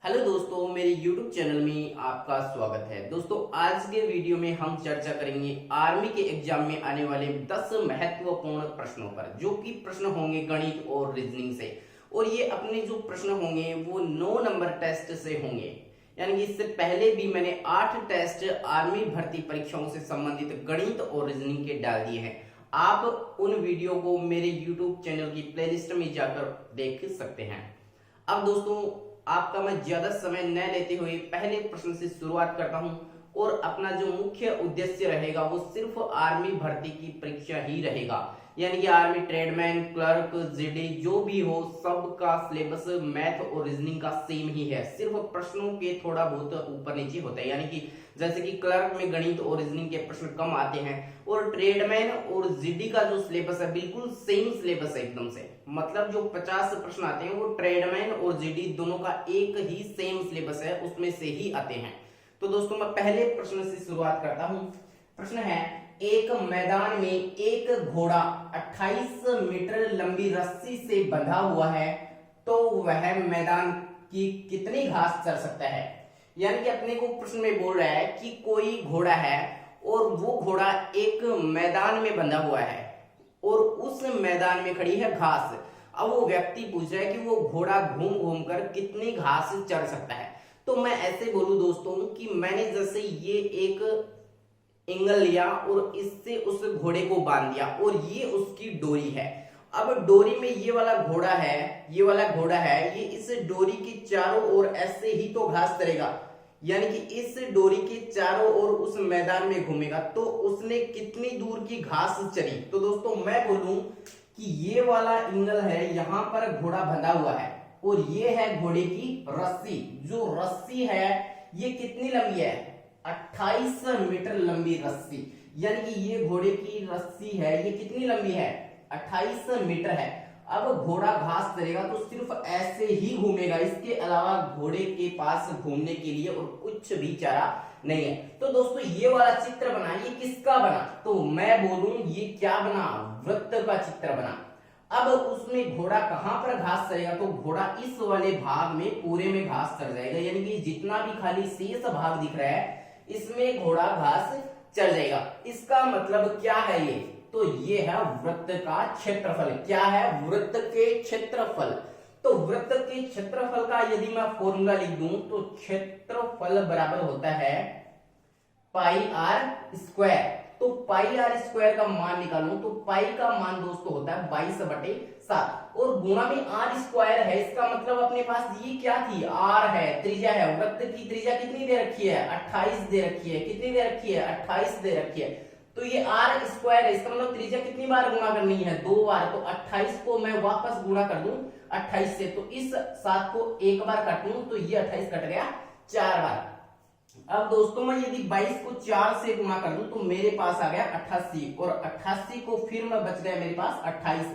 Hello दोस्तों, मेरे YouTube channel में आपका स्वागत है। दोस्तों, आज के वीडियो में हम चर्चा करेंगे आर्मी के एग्जाम में आने वाले 10 महत्वपूर्ण प्रश्नों पर, जो कि प्रश्न होंगे गणित और रीजनिंग से। और ये अपने जो प्रश्न होंगे वो 9 नंबर टेस्ट से होंगे। यानी कि इससे पहले भी मैंने 8 टेस्ट आर्मी भर्ती परीक्षाओं से संबंधित गणित और रीजनिंग के डाल दिए हैं। आप उन वीडियो को मेरे YouTube चैनल की प्लेलिस्ट में जाकर देख सकते हैं। अब दोस्तों, आपका मैं ज्यादा समय न लेते हुए पहले प्रश्न से शुरुआत करता हूं। और अपना जो मुख्य उद्देश्य रहेगा वो सिर्फ आर्मी भर्ती की परीक्षा ही रहेगा। यानी कि आर्मी ट्रेडमैन, क्लर्क, जीडी जो भी हो, सबका सिलेबस मैथ और रीजनिंग का सेम ही है। सिर्फ प्रश्नों के थोड़ा बहुत ऊपर नीचे होता है। यानी कि जैसे कि क्लर्क में गणित और रीजनिंग के प्रश्न कम आते हैं, और ट्रेडमैन और जीडी का जो सिलेबस है बिल्कुल सेम सिलेबस है एकदम से। मतलब जो 50 प्रश्न आते हैं वो ट्रेडमैन और जीडी दोनों का एक ही सेम सिलेबस है, उसमें से ही आते हैं। तो दोस्तों, मैं पहले प्रश्न से शुरुआत करता हूं। प्रश्न है, एक मैदान में एक घोड़ा 28 मीटर लंबी रस्सी से बंधा हुआ है, तो वह मैदान की कितनी घास चर सकता है। यानी कि अपने को प्रश्न में बोल रहा है कि कोई घोड़ा है और वो घोड़ा एक मैदान में बंधा हुआ है और उस मैदान में खड़ी है घास। अब वो व्यक्ति पूछ रहा है कि वो घोड़ा घूम घूम कर कितनी घास चढ़ सकता है। तो मैं ऐसे बोलूं दोस्तों कि मैंने जैसे ये एक एंगल लिया और इससे उस घोड़े को बांध दिया और ये उसकी डोरी है। अब डोरी में ये वाला घोड़ा है, ये वाला घोड़ा है, ये इस डोरी के चारों ओर ऐसे ही तो घास चरेगा। यानी कि इस डोरी के चारों ओर उस मैदान में घूमेगा, तो उसने कितनी दूर की घास चरी। तो दोस्तों, मैं बोलूं कि ये वाला एंगल है, यहां पर घोड़ा बंधा हुआ है और ये है घोड़े की रस्सी। जो रस्सी है ये कितनी लंबी है, 28 मीटर लंबी रस्सी। यानी कि ये घोड़े की रस्सी है, ये कितनी लंबी है, 28 मीटर है। अब घोड़ा घास चरेगा तो सिर्फ ऐसे ही घूमेगा, इसके अलावा घोड़े के पास घूमने के लिए और कुछ भी चारा नहीं है। तो दोस्तों, ये वाला चित्र बना, ये किसका बना, तो मैं बोलूं ये क्या बना, वृत्त का चित्र बना। अब उसमें घोड़ा कहां पर घास चरेगा, तो घोड़ा इस वाले भाग में पूरे में घास चढ़ जाएगा। यानी कि जितना भी खाली शेष भाग दिख रहा है इसमें घोड़ा घास चढ़ जाएगा। इसका मतलब क्या है ये, तो ये है वृत्त का क्षेत्रफल। क्या है, वृत्त के क्षेत्रफल। तो वृत्त के क्षेत्रफल का यदि मैं फॉर्मूला लिख दूं तो क्षेत्रफल बराबर होता है पाई आर स्क्वायर। तो पाई आर स्क्वायर का मान निकालूं तो पाई का मान दोस्तों होता है 22/7 और गुणा में आर स्क्वायर है। इसका मतलब अपने पास ये क्या थी, आर है, त्रिज्या है। वृत्त की त्रिज्या कितनी दे रखी है, 28 दे रखी है। कितनी दे रखी है, 28 दे रखी है। तो ये आर स्क्वायर है, इसका मतलब त्रिज्या कितनी बार गुणा करनी है, 2 बार। तो 28 को मैं वापस गुणा कर दूं 28 से, तो इस 7 को एक बार काटूं तो ये 28 कट गया 4 बार। अब दोस्तों, मैं यदि 22 को 4 से गुणा कर दूं तो मेरे पास आ गया 88 और 88 को फिर मैं बच गया मेरे पास 28।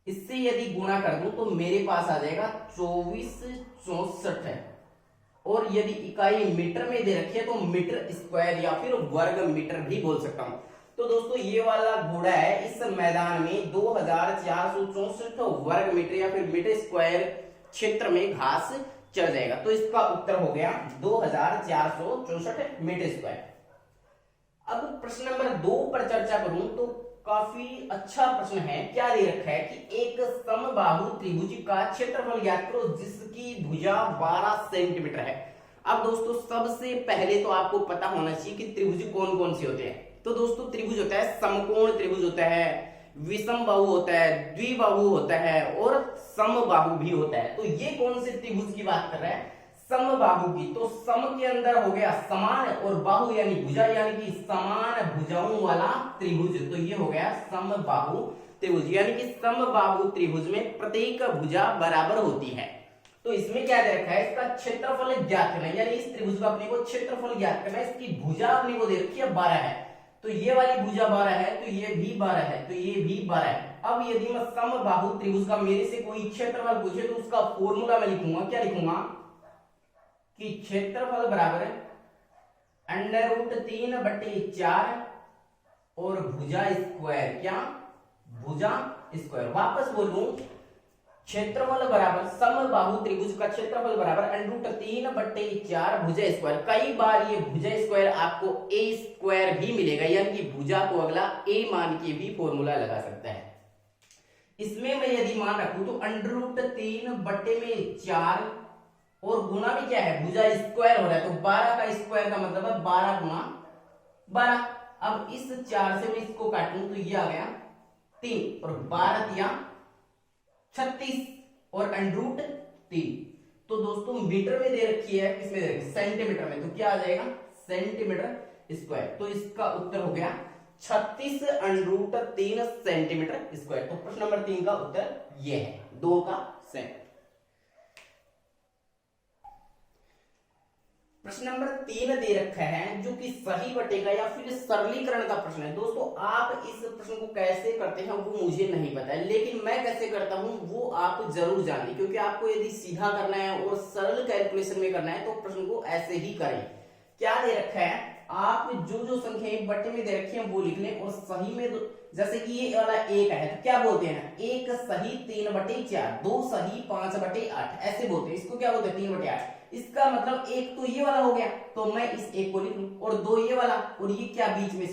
इससे यदि गुणा कर दूं तो मेरे पास आ जाएगा 2464 है। और यदि इकाई मीटर में दे रखी है तो मीटर स्क्वायर या फिर वर्ग मीटर भी बोल सकता हूं। तो दोस्तों, ये वाला घोड़ा है, इस मैदान में 2464 वर्ग मीटर या फिर मीटर स्क्वायर क्षेत्र में घास चढ़ जाएगा। तो इसका उत्तर हो गया 2464 मीटर स्क्वायर। अब प्रश्न नंबर 2 पर चर्चा करूं तो काफी अच्छा प्रश्न है। क्या दे रखा है कि एक समबाहु त्रिभुज का क्षेत्रफल ज्ञात करो जिसकी भुजा 12 सेंटीमीटर है। अब दोस्तों, सबसे पहले तो आपको पता होना चाहिए कि त्रिभुज कौन कौन से होते हैं। तो दोस्तों, त्रिभुज होता है, समकोण त्रिभुज होता है, विषम बाहु होता है, द्विबाहु होता है और समबाहु भी होता है। तो ये कौन से त्रिभुज की बात कर रहा है, समबाहु की। तो सम के अंदर हो गया समान और बाहु यानी भुजा, यानी कि समान भुजाओं वाला त्रिभुज। तो ये हो गया समबाहु त्रिभुज। यानी कि समबाहु त्रिभुज में प्रत्येक भुजा बराबर होती है। तो इसमें क्या दे रखा है, इसका क्षेत्रफल ज्ञात करना है। यानी इस त्रिभुज का अपने को क्षेत्रफल ज्ञात करना है। इसकी भुजा अपने को दे रखी है 12 है, तो ये वाली भुजा 12 है, तो ये भी 12 है, तो ये भी 12 है। अब यदि मैं समबाहु त्रिभुज का मेरे से कोई क्षेत्रफल पूछे तो उसका फॉर्मूला मैं लिखूंगा। क्या लिखूंगा कि क्षेत्रफल बराबर √3/4 और भुजा स्क्वायर। क्या, भुजा स्क्वायर। वापस बोलूं, क्षेत्रफल बराबर समबाहु त्रिभुज का क्षेत्रफल बराबर √3/4 भुजा स्क्वायर। कई बार ये भुजा स्क्वायर आपको ए स्क्वायर भी मिलेगा, यानी कि भुजा को अगला ए मान के भी फॉर्मूला लगा सकता है। इसमें मैं यदि मान रखूं तो √3/4 और गुना भी क्या है, भुजा स्क्वायर हो रहा है, तो 12 का स्क्वायर का मतलब है 12 गुना 12। अब इस 4 से मैं इसको काटूं तो ये आ गया 3 और 12 दिया 36 और √3। तो दोस्तों मीटर में दे रखी है, किसमें दे रखी है, सेंटीमीटर में, तो क्या आ जाएगा सेंटीमीटर स्क्वायर। तो इसका उत्तर हो गया 36√3 सेंटीमीटर स्क्वायर। तो प्रश्न नंबर 3 का उत्तर यह है 2 का सेंट। प्रश्न नंबर 3 दे रखा है जो कि सही बटेगा या फिर सरलीकरण का प्रश्न है। दोस्तों आप इस प्रश्न को कैसे करते हैं वो मुझे नहीं पता है, लेकिन मैं कैसे करता हूं वो आप जरूर जानिए, क्योंकि आपको यदि सीधा करना है और सरल कैलकुलेशन में करना है तो प्रश्न को ऐसे ही करें। क्या दे रखा है, आप जो जो संख्याएं बटे में दे रखी है वो लिख लें और सही में जैसे कि ये वाला 1 है तो क्या बोलते हैं, 1 सही 3/4, 2 सही 5/8, ऐसे बोलते हैं। इसको क्या बोलते हैं 3/8। इसका मतलब एक तो ये वाला हो गया, तो मैं इस एक को लिख लूं, और 2 ये वाला, और ये क्या बीच में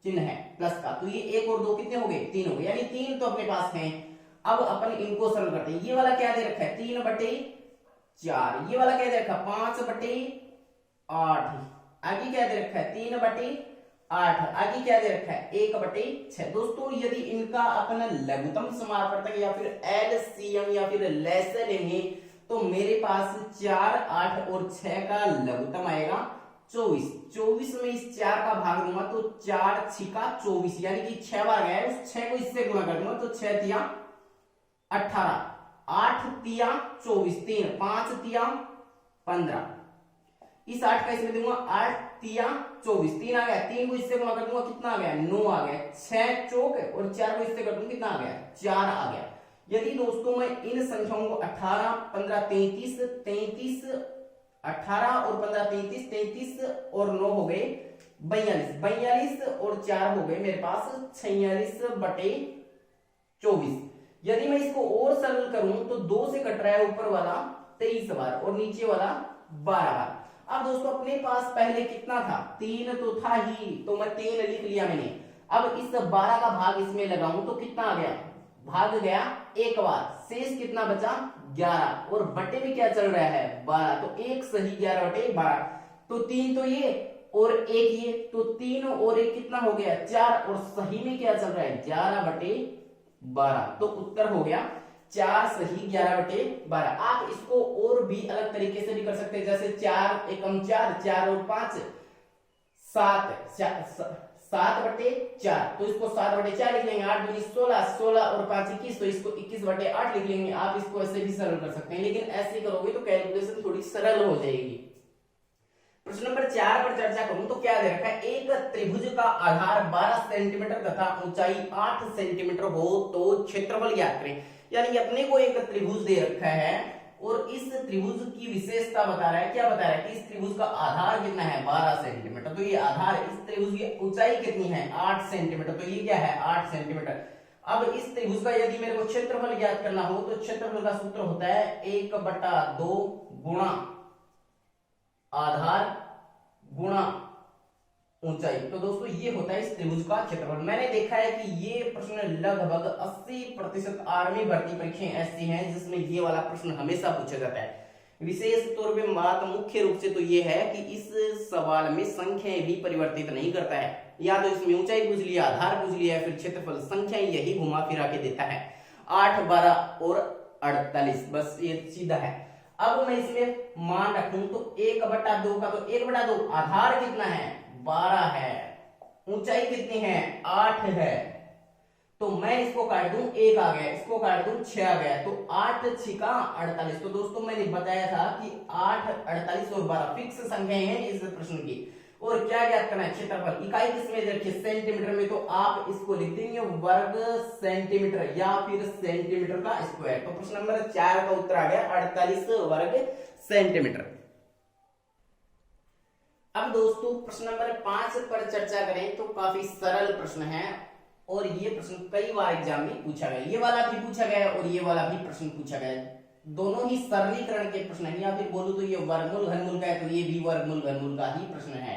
चिन्ह है प्लस का, तो ये 1 और 2 कितने हो गए 3 हो गए, यानी 3 तो अपने पास है। अब अपन इनको सरल करते हैं। ये वाला क्या दे रखा है 3/4, ये वाला क्या दे रखा है 5/8, आगे क्या दे रखा है 3/8, आगे क्या दे रखा है 1/6। दोस्तों यदि इनका अपन लघुत्तम समापवर्तक या फिर एलसीएम या फिर लैसे लेंगे तो मेरे पास 4, 8 और 6 का लघुत्तम आएगा 24। 24 में इस 4 का भाग दूंगा तो 4 छिका 24, यानी कि 6 बार गया है, उस 6 को इससे गुणा कर दूंगा तो 6 तिया 18, 8 तिया 24, 3 5 तिया 15, इस 8 का इसमें दूंगा 8 तिया 24, 3 आ गया, 3 को इससे गुणा कर दूंगा कितना आ गया 9 आ गया, 6 चौक और 4 को इससे कर दूंगा कितना आ गया 4 आ गया। यदि दोस्तों मैं इन संख्याओं को 18 15 33 33 18 और 15 33 33 और 9 हो गए 42, 42 और 4 हो गए मेरे पास 46/24। यदि मैं इसको और सरल करूं तो 2 से कट रहा है ऊपर वाला 23 बार और नीचे वाला 12 बार। अब दोस्तों अपने पास पहले कितना था 3 तो था ही, तो मैं 3 लिख लिया मैंने। अब इस 12 का भाग इसमें लगाऊं तो कितना आ गया, भाग गया एक बार, शेष कितना बचा 11, और बटे में क्या चल रहा है 12, तो 1 सही 11/12, तो 3 तो ये और 1 ये, तो 3 और 1 कितना हो गया 4, और सही में क्या चल रहा है 11/12, तो उत्तर हो गया 4 सही 11/12। आप इसको और भी अलग तरीके से भी कर सकते हैं, जैसे 4 एकम 4, 4 और 5 7/4, तो इसको 7/4 लिख लेंगे, 8 दूनी 16, 16 और 5 21, तो इसको 21/8 लिख लेंगे। आप इसको ऐसे भी सरल कर सकते हैं, लेकिन ऐसे करोगे तो कैलकुलेशन थोड़ी सरल हो जाएगी। प्रश्न नंबर 4 पर चर्चा करूं तो क्या दे रखा है, एक त्रिभुज का आधार 12 सेंटीमीटर तथा ऊंचाई 8 सेंटीमीटर हो तो क्षेत्रफल ज्ञात करें। यानी अपने को एक त्रिभुज दे रखा है और इस त्रिभुज की विशेषता बता रहा है, क्या बता रहा है कि इस त्रिभुज का आधार कितना है 12 सेंटीमीटर, तो ये आधार, इस त्रिभुज की ऊंचाई कितनी है 8 सेंटीमीटर, तो ये क्या है 8 सेंटीमीटर। अब इस त्रिभुज का यदि मेरे को क्षेत्रफल ज्ञात करना हो तो क्षेत्रफल का सूत्र होता है 1/2 गुणा आधार गुणा ऊंचाई। तो दोस्तों ये होता है इस त्रिभुज का क्षेत्रफल। मैंने देखा है कि ये प्रश्न लगभग 80% आर्मी भर्ती परीक्षाएं ऐसी हैं जिसमें ये वाला प्रश्न हमेशा पूछा जाता है। विशेष तौर पे बात मुख्य रूप से तो ये है कि इस सवाल में संख्याएं भी परिवर्तित नहीं करता है, या तो इसमें ऊंचाई पूछ लिया, आधार पूछ लिया, फिर क्षेत्रफल, संख्याएं यही घुमा फिरा के देता है 8 12 और 48, बस ये सीधा है। अब मैं इसमें मान रखूं तो 1/2 का, तो 1/2 आधार कितना है 12 है, ऊंचाई कितनी है 8 है, तो मैं इसको काट दूं 1 आ गया, इसको काट दूं 6 आ गया, तो 8 छिका 48। तो दोस्तों मैंने बताया था कि 8 48 और 12 फिक्स संख्याएं हैं इस प्रश्न की। और क्या ज्ञात करना है क्षेत्रफल, इकाई किसमें देखिए सेंटीमीटर में, तो आप इसको लिख देंगे वर्ग सेंटीमीटर या फिर सेंटीमीटर का स्क्वायर। तो प्रश्न नंबर 4 का उत्तर आ गया 48 वर्ग सेंटीमीटर। अब दोस्तों प्रश्न नंबर 5 पर चर्चा करें तो काफी सरल प्रश्न है और ये प्रश्न कई बार एग्जाम में पूछा गया, ये वाला भी पूछा गया और ये वाला भी प्रश्न पूछा गया। दोनों ही सरलीकरण के प्रश्न है, या फिर बोलूं तो ये वर्गमूल घनमूल का है तो ये भी वर्गमूल घनमूल का ही प्रश्न है।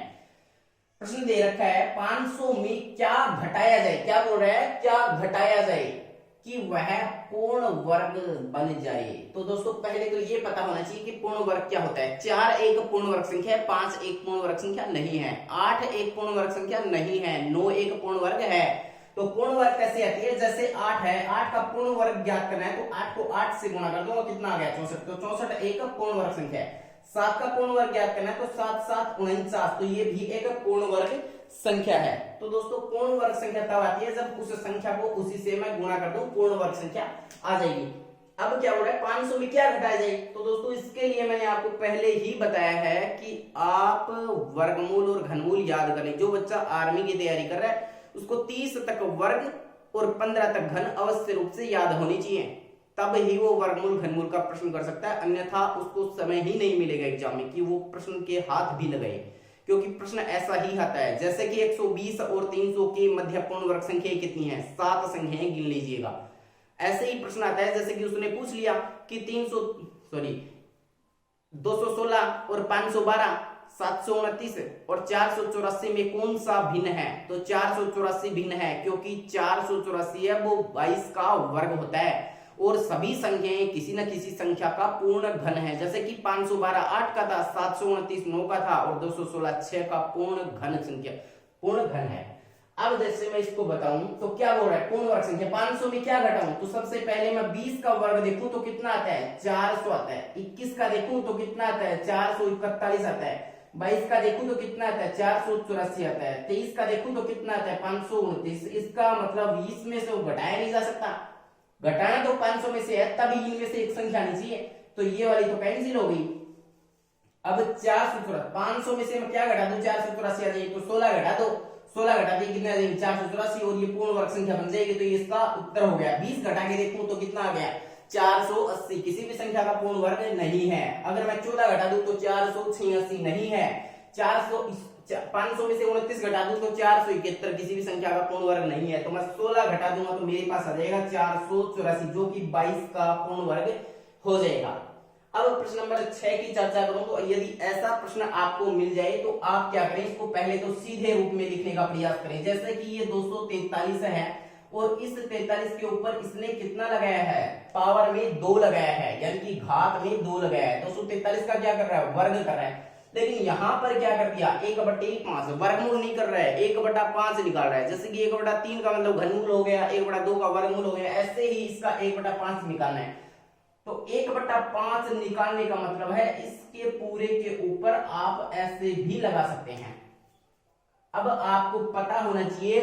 प्रश्न दे रखा है 500 में क्या घटाया जाए, क्या बोल रहा है, क्या घटाया जाए कि वह पूर्ण वर्ग बन जाए। तो दोस्तों पहले तो ये पता होना चाहिए कि पूर्ण वर्ग क्या होता है। 4 एक पूर्ण वर्ग संख्या है, 5 एक पूर्ण वर्ग संख्या नहीं है, 8 एक पूर्ण वर्ग संख्या नहीं है, 9 एक पूर्ण वर्ग है। तो पूर्ण वर्ग कैसे आती है, जैसे 8 है, 8 का पूर्ण वर्ग ज्ञात करना है तो 8 को 8 से गुणा कर दो, कितना आ गया 64। तो 64 एक पूर्ण वर्ग संख्या है। 7 का पूर्ण वर्ग ज्ञात करना है तो 7 7 49, तो ये भी एक पूर्ण वर्ग संख्या है। तो दोस्तों पूर्ण वर्ग संख्या तब आती है जब उस संख्या को उसी से मैं गुणा कर दूं, पूर्ण वर्ग संख्या आ जाएगी। अब क्या हो रहा है, 500 में क्या घटाया जाए। तो दोस्तों इसके लिए मैंने आपको पहले ही बताया है कि आप वर्गमूल और घनमूल याद करें। जो बच्चा आर्मी की तैयारी कर रहा है उसको 30 तक वर्ग और 15 तक घन अवश्य रूप से याद होनी चाहिए, तब ही वो वर्गमूल घनमूल का प्रश्न कर सकता है, अन्यथा उसको समय ही नहीं मिलेगा एग्जाम में कि वो प्रश्न के हाथ भी लगाए, क्योंकि प्रश्न ऐसा ही आता है। जैसे कि 120 और 300 के मध्य पूर्ण वर्ग संख्या कितनी है, 7 संख्याएं गिन लीजिएगा। ऐसे ही प्रश्न आता है जैसे कि उसने पूछ लिया कि 216 और 512, 729 और 484 में कौन सा भिन्न है। तो 484 भिन्न है, क्योंकि 484 है वो 22 का वर्ग होता है और सभी संख्याएं किसी न किसी संख्या का पूर्ण घन है। जैसे कि 512 8 का था, 729 9 का था और 216 6 का पूर्ण घन संख्या, पूर्ण घन है। अब जैसे मैं इसको बताऊं तो क्या बोल रहा है, पूर्ण वर्ग संख्या 500 में क्या घटाऊं। तो सबसे पहले मैं 20 का वर्ग देखूं तो कितना आता है, 400 आता है। 21 का देखूं तो कितना आता है, 441 आता है। 22 का देखूं तो कितना आता है, 484 आता है। 23 का देखूं तो कितना आता है, 529। इसका मतलब 20 में से वो घटाया नहीं जा सकता, घटाना तो 500 में से है, तभी इनमें से एक संख्या आनी चाहिए, तो ये वाली तो कैंसिल हो गई। अब 484, 500 में से मैं क्या घटा दूं, 484 आ जाएगी, तो 16 घटा दो, 16 घटा के कितना आ जाएगी 484 और ये पूर्ण वर्ग संख्या बन जाएगी। तो ये इसका उत्तर हो गया। 20 घटा के देखूं तो कितना आ गया 480, किसी भी संख्या का पूर्ण वर्ग नहीं है। अगर मैं 14 घटा दूं तो 486 नहीं है। 500 में से 29 घटा दूं तो 471, किसी भी संख्या का पूर्ण वर्ग नहीं है। तो मैं 16 घटा दूंगा तो मेरे पास आ जाएगा 484, जो कि 22 का पूर्ण वर्ग हो जाएगा। अब प्रश्न नंबर 6 की चर्चा करूं तो यदि ऐसा प्रश्न आपको मिल जाए तो आप क्या करें, इसको पहले तो सीधे रूप में लिखने का प्रयास करें। जैसे कि ये 243 है और इस 43 के ऊपर इसने कितना लगाया है, पावर में 2 लगाया है, यानी कि घात में 2 लगाया है। 243 का क्या कर रहा है, वर्ग कर रहा है। लेकिन यहां पर क्या कर दिया, 1/5 वर्गमूल नहीं कर रहा है, 1/5 निकाल रहा है। जैसे कि 1/3 का मतलब घनमूल हो गया, 1/2 का वर्गमूल हो गया, ऐसे ही इसका 1/5 निकालना है। तो 1/5 निकालने का मतलब है इसके पूरे के ऊपर आप ऐसे भी लगा सकते हैं। अब आपको पता होना चाहिए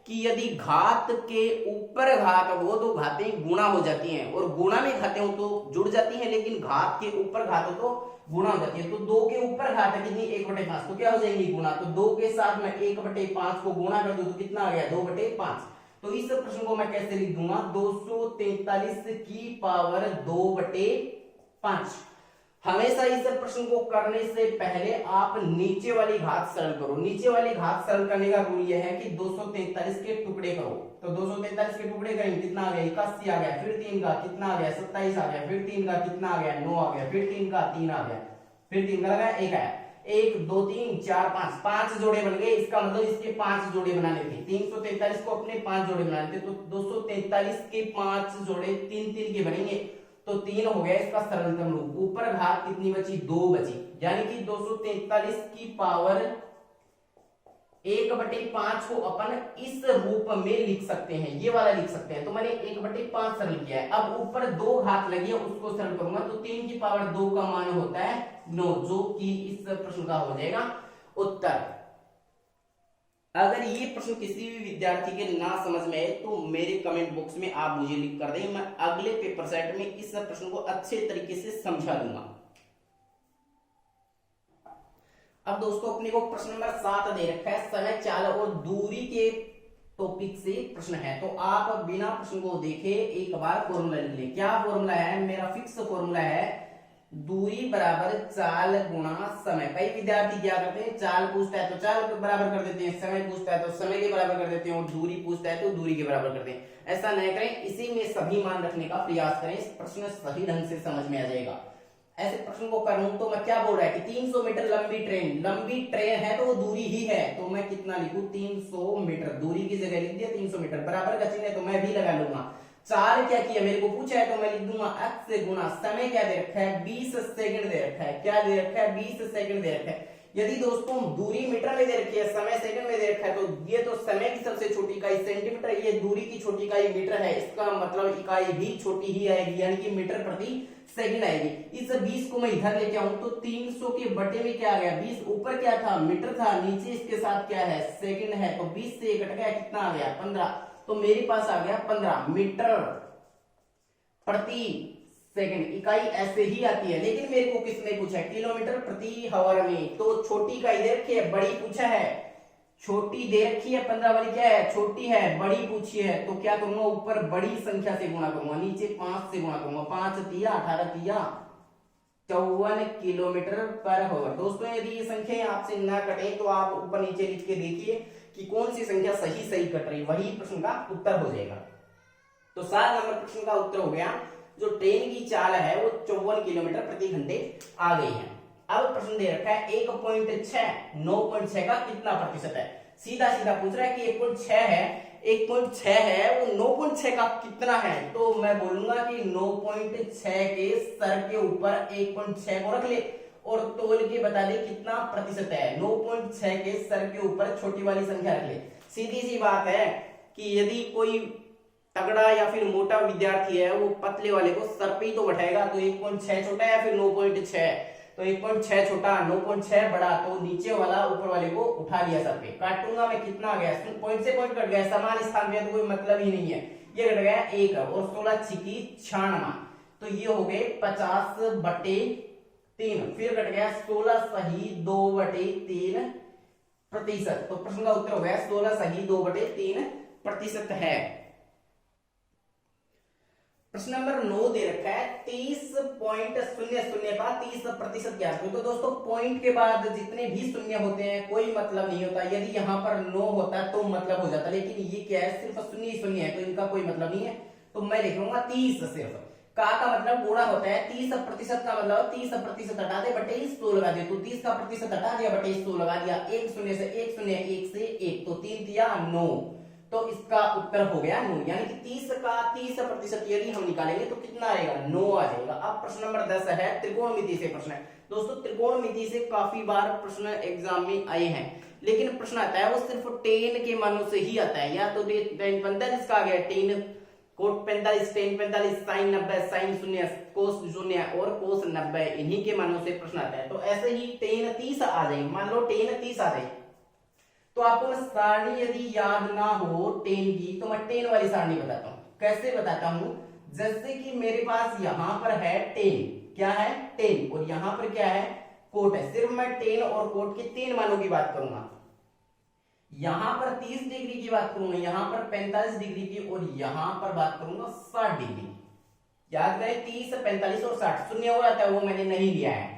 कि यदि घात के ऊपर घात हो तो घातें गुणा हो जाती हैं, और गुणा में घातें हो तो जुड़ जाती हैं, लेकिन घात के ऊपर घात हो तो गुणा हो जाती है। तो 2 के ऊपर घात है कितनी, 1/5, तो क्या हो जाएंगी गुणा। तो 2 के साथ में 1/5 को गुणा कर दूं तो कितना आ गया 2/5। तो इस प्रश्न को मैं कैसे लिख दूंगा, 243 की पावर 2/5। हमेशा इस प्रश्न को करने से पहले आप नीचे वाली घात सरल करो। नीचे वाली घात सरल करने का रूल यह है कि 243 के टुकड़े करो। तो 243 के टुकड़े करेंगे, कितना आ गया 81 आ गया, फिर 3 का कितना आ गया 27 आ गया, फिर 3 का कितना आ गया 9 आ गया, फिर 3 का 3 आ गया, फिर 3 का लगा 1 आया। 1 2 3 4 5, 5 जोड़े बन गए। इसका मतलब इसके 5 जोड़े बनाने थे। 343 को अपने 5 जोड़े बनाने थे, तो 243 के 5 जोड़े 3 3 के बनेंगे, तो 3 हो गया इसका सरलतम रूप। ऊपर घात कितनी बची, 2 बची, यानी कि 243 की पावर 1/5 को अपन इस रूप में लिख सकते हैं, ये वाला लिख सकते हैं। तो मैंने 1/5 सरल किया है। अब ऊपर 2 घात लगी है, उसको सरल करूंगा तो 3 की पावर 2 का मान होता है 9, जो कि इस प्रश्न का हो जाएगा उत्तर। अगर ये प्रश्न किसी भी विद्यार्थी के ना समझ में आए तो मेरे कमेंट बॉक्स में आप मुझे लिख कर दें, मैं अगले पेपर सेट में इस प्रश्न को अच्छे तरीके से समझा दूंगा। अब दोस्तों अपने को प्रश्न नंबर 7 दे रखा है, समय चाल और दूरी के टॉपिक से प्रश्न है। तो आप बिना प्रश्न को देखे एक बार फॉर्मूला लिख लें। क्या फॉर्मूला है, मेरा फिक्स फॉर्मूला है दूरी बराबर चाल गुणा समय। कई विद्यार्थी क्या करते हैं, चाल पूछता है तो चाल के बराबर कर देते हैं, समय पूछता है तो समय के बराबर कर देते हैं, और दूरी पूछता है तो दूरी के बराबर करते हैं। ऐसा नहीं करें, इसी में सभी मान रखने का प्रयास करें, इस प्रश्न सही ढंग से समझ में आ जाएगा। ऐसे प्रश्न को करूं तो मैं क्या बोल रहा है कि 300 मीटर लंबी ट्रेन है तो वो दूरी ही है, तो मैं कितना लिखूं, 300 मीटर। दूरी की जगह लिख दिया 300 मीटर, बराबर का चिन्ह है तो मैं भी लगा लूंगा। चाल क्या किया, मेरे को पूछा है तो मैं लिख दूंगा x से गुणा, समय क्या दे रखा है, 20 सेकंड दे रखा है। क्या दे रखा है, 20 सेकंड दे रखा है। यदि दोस्तों दूरी मीटर में दे रखी है, समय सेकंड में दे रखा है, तो ये तो समय की सबसे छोटी इकाई सेंटीमीटर, ये दूरी की छोटी इकाई मीटर है, इसका मतलब इकाई भी छोटी ही आएगी, यानी कि मीटर प्रति सेकंड आएगी। इस 20 को मैं इधर लेके आऊं तो 300 के बटे में क्या आ गया, 20 ऊपर क्या था, मीटर था, नीचे इसके साथ क्या है, सेकंड है, तो 20 से कट गया, कितना आ गया, 15। तो मेरे पास आ गया 15 मीटर प्रति सेकंड। इकाई ऐसे ही आती है, लेकिन मेरे को किसने पूछा है, किलोमीटर प्रति हावर में। तो छोटी इकाई दे रखी है, बड़ी पूछा है, छोटी दे रखी है 15 वाली क्या है, छोटी है, बड़ी पूछी है, तो क्या करूंगा, ऊपर बड़ी संख्या से गुणा करूंगा, नीचे 5 से गुणा करूंगा। 5 तिया 18 तिया 54 किलोमीटर पर हावर। दोस्तों यदि ये संख्या आपसे ना कटे तो आप ऊपर नीचे लिख के देखिए कि कौन सी संख्या सही कट रही, वही प्रश्न का उत्तर हो जाएगा। तो 7 नंबर प्रश्न का उत्तर हो गया, जो ट्रेन की चाल है वो 54 किलोमीटर प्रति घंटे आ गई है। अब प्रश्न दे रखा है 1.6 9.6 का कितना प्रतिशत है। सीधा सीधा पूछ रहा है कि 1.6 है, 1.6 है, वो 9.6 का कितना है। तो मैं बोलूंगा कि 9.6 के सर के ऊपर 1.6 को रख ले और तोल के बता दे कितना प्रतिशत है। 9.6 के सर के ऊपर छोटी वाली संख्या रख ले। सीधी सी बात है कि यदि कोई तगड़ा या फिर मोटा विद्यार्थी है, वो पतले वाले को सर पे ही तो बैठाएगा, तो 1.6 छोटा या फिर 9.6, तो 1.6 छोटा 9.6 बड़ा, तो नीचे वाला ऊपर वाले को उठा लिया सर पे। काटूंगा मैं, कितना आ गया, पॉइंट से पॉइंट कट गया, समान स्थान पे तो कोई मतलब ही नहीं है, ये कट गया 1 और 16 छिकी 96, तो ये हो गए 50/3। फिर कट गया 16 सही 2/3 प्रतिशत। तो प्रश्न का उत्तर हो गया 16 सही 2/3 प्रतिशत है। प्रश्न नंबर 9 दे रखा है 30.00 का 30% क्या है। तो दोस्तों पॉइंट के बाद जितने भी शून्य होते हैं कोई मतलब नहीं होता। यदि यहाँ पर 9 होता तो मतलब हो जाता, लेकिन ये क्या है, सिर्फ शून्य ही शून्य है, तो इनका कोई मतलब नहीं है। तो मैं लिखूंगा 30 सिर्फ। का मतलब गुणा होता है, 30% का मतलब 30% हटा दे बटे 100 लगा दे, तो 30 का प्रतिशत हटा दिया बटे 100 लगा दिया, 1 शून्य से 1 शून्य 1 से 1, तो 3 तिया 9, तो इसका उत्तर हो गया 9, यानी कि 30 का 30% यदि हम निकालेंगे तो कितना आएगा, 9 आ जाएगा। अब प्रश्न नंबर 10 है, त्रिकोणमिति से प्रश्न है। दोस्तों त्रिकोणमिति से काफी बार प्रश्न एग्जाम में आए हैं, लेकिन प्रश्न आता है वो सिर्फ tan के मानों से ही आता है। या तो tan 45 का आ गया, tan coat 45, tan 45, sin 90, sin 0, cos 0 और cos 90, इन्हीं के मानों से प्रश्न आता है। तो ऐसे ही tan 30 आ जाए, मान लो tan 30 आ जाए, तो आपको मैं सारणी यदि याद ना हो टेन की, तो मैं टेन वाली सारणी बताता हूं। कैसे बताता हूं, जैसे कि मेरे पास यहां पर है टेन, क्या है, टेन, और यहां पर क्या है, कोट है। सिर्फ मैं टेन और कोट के 3 मानों की बात करूंगा। यहां पर 30 डिग्री की बात करूंगा, यहां पर 45 डिग्री की, और यहां पर बात करूंगा 60 डिग्री। याद करें 30, 45 और 60 शून्य हो जाता है, वो मैंने नहीं लिया है।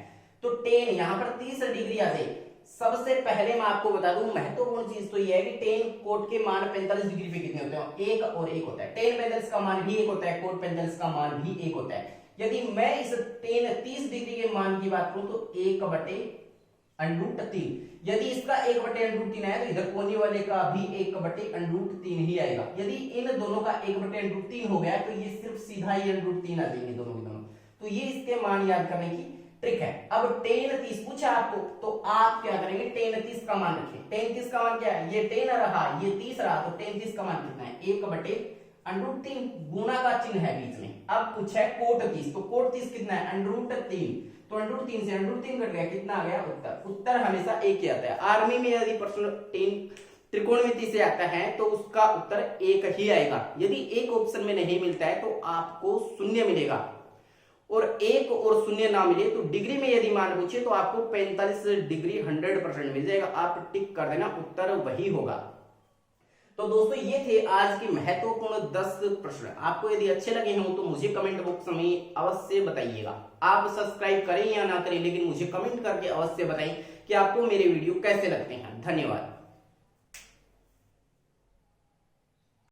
तो टेन यहां पर 30 डिग्री आ जाए। सबसे पहले मैं आपको बता दूं महत्वपूर्ण चीज तो यह है कि टेन कोट के मान 45 डिग्री पे कितने होते हैं, 1 और 1 होता है। टेन 45 का मान भी 1 होता है, कोट 45 का मान भी 1 होता है। यदि मैं इस टेन 30 डिग्री के मान की बात करूं तो 1/√3। यदि इसका 1/√3 है तो इधर कोने वाले का भी 1/√3 ही आएगा। यदि इन दोनों का 1/√3 हो गया तो ये सिर्फ सीधा ही √3 आ जाएंगे दोनों के दोनों। तो ये इसके मान याद करने की ट्रिक है। अब tan 30 पूछा आपको, तो आप क्या करेंगे, tan 30 का मान रखिए। tan 30 का मान क्या है, ये 10 रहा, ये 30 रहा, तो tan 30 का मान कितना है, 1/√3, गुणा का चिन्ह है बीच में। अब पूछा है कोट 30, तो कोट 30 कितना है, √3, तो √3 से √3 कट गया, कितना आ गया, उत्तर। उत्तर हमेशा एक ही आता है। आर्मी में यदि प्रश्न त्रिकोणमिति से आता है तो उसका उत्तर 1 ही आएगा। यदि एक ऑप्शन में नहीं मिलता है तो आपको शून्य मिलेगा, और 1 और 0 ना मिले तो डिग्री में यदि मान पूछे तो आपको 45 डिग्री 100% मिल जाएगा। आप टिक कर देना, उत्तर वही होगा। तो तो दोस्तों ये थे आज के महत्वपूर्ण 10 प्रश्न। आपको यदि अच्छे लगे हों तो मुझे कमेंट बॉक्स में अवश्य बताइएगा। आप सब्सक्राइब करें या ना करें, लेकिन मुझे कमेंट करके अवश्य बताएं कि आपको मेरे वीडियो कैसे लगते हैं। धन्यवाद।